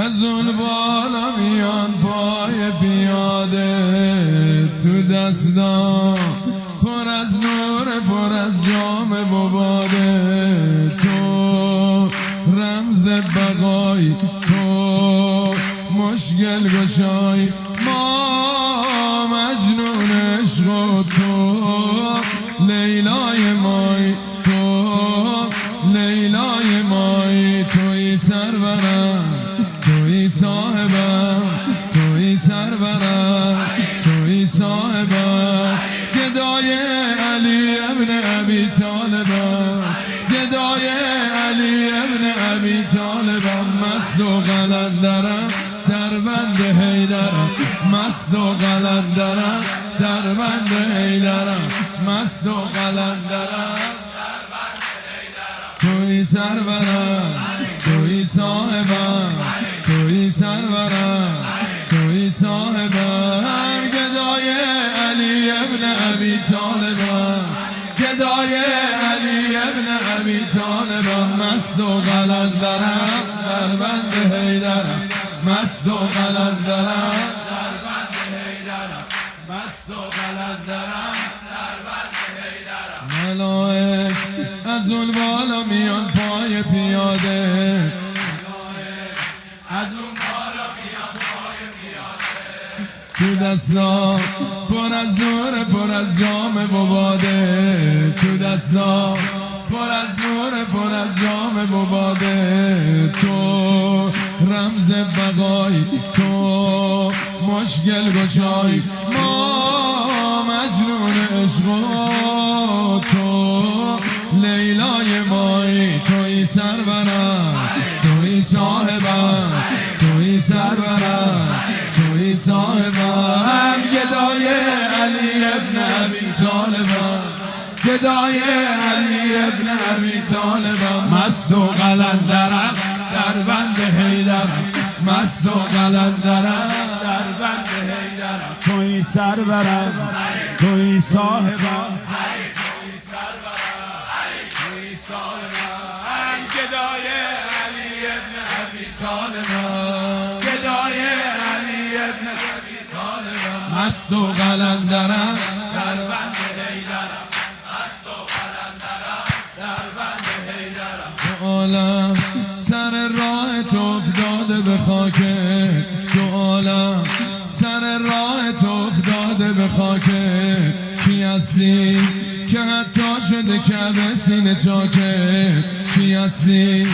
از اون بالا میان پای پیاده، تو دستان پر از نور، پر از جام و باده. تو رمز بقای، تو مشکل گشای، ما مجنون عشق و تو لیلای مای، تو لیلای مای. توی سرورم، توی صاحبم، توی سرورم، توی صاحبم. گدای علی ابن ابی طالبم، گدای علی ابن ابی طالبم. مست و قلندرم در بند حیدرم، مست و قلندرم در بند حیدرم، مست و قلندرم. توی سرورم، توی صاحبم، توی سرورم، توی صاحبم. گدای علی ابن ابی طالبم، گدای علی ابن ابی طالبم. مست و قلندرم در بند حیدرم، مست و قلندرم در بند حیدرم، مست و قلندرم در بند حیدرم. ملائک از اون بالا میان پای پیاده، از اون بالا میان پای پیاده. تو دستا پر از نور، پر از جام و باده. تو دستا پر از نور، پر از جام و باده. تو رمز بقای، تو مشکل گشای، ما مجنون عشق و تو لیلای مای. توی سرورم، توی صاحبم، توی سرورم، توی صاحبم. گدای علی ابن ابی طالبم، گدای علی ابن ابی طالبم. مست و قلندرم در بند حیدرم، مست و قلندرم در بند حیدرم. توی سرورم، توی صاحبم، گدای علی ابن ابی طالبم، گدای علی ابن ابی طالبم. مست و قلندرم در بند حیدرم، مست و قلندرم در بند حیدرم. تو عالم سر راه تو افتاده به خاکه، تو عالم سر راه تو افتاده به خاکه. کی هستی که حتی شده کعبه سینه چاکه؟ کی هستی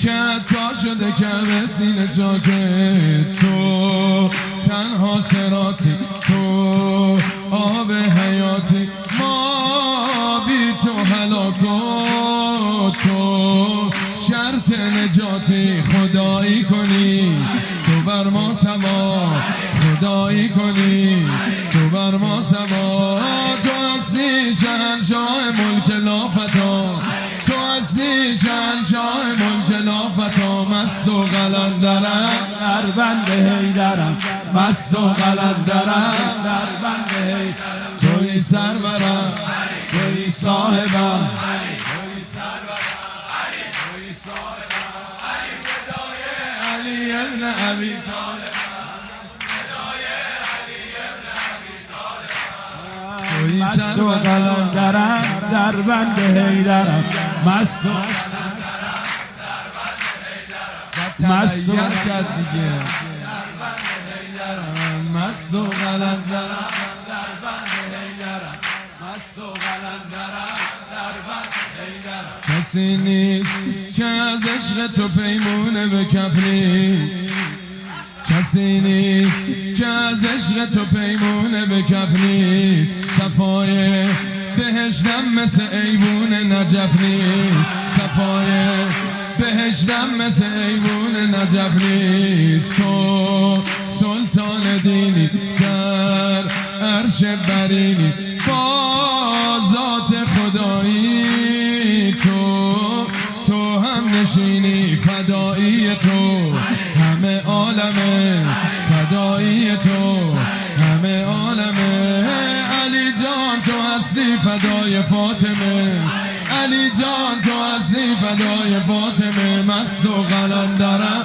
که حتی شده کعبه سینه چاکه؟ تو تنها صراطی، تو آب حیاتی، ما بی تو هلاک و تو شرط نجاتی. خدایی کنی تو بر ما سما، خدایی کنی تو بر ما سما. تو هستی شهنشاه ملک لافتا، تو هستی شهنشاه ملک لافتا. مست و قلندرم در بند حیدرم، مست و قلندرم در بند حیدرم. توی سرورم، توی صاحبم، توی سرورم، توی صاحبم. گدای علی ابن ابی طالبم، گدای علی ابن ابی طالبم. توی مست و قلندرم در بند حیدرم، مست و مست و کرد دیگه در بند حیدرم، مست و قلندرم در بند حیدرم، مست و قلندرم در بند حیدرم. کسی نیست که از عشق تو پیمونه به کف نیست، کسی نیست که از عشق تو پیمونه به کف نیست. صفای بهشتم مثل ایوون نجف نیست، صفای بهشتم مثل ایوون نجف نیست. تو سلطان دینی در عرش برینی، با ذات خدایی تو هم نشینی. فدایی تو همه عالمه، فدایی تو همه عالمه. علی جان تو هستی فدای فاطمه، علی جان تو هستی فدای فاطمه. مست و قلندرم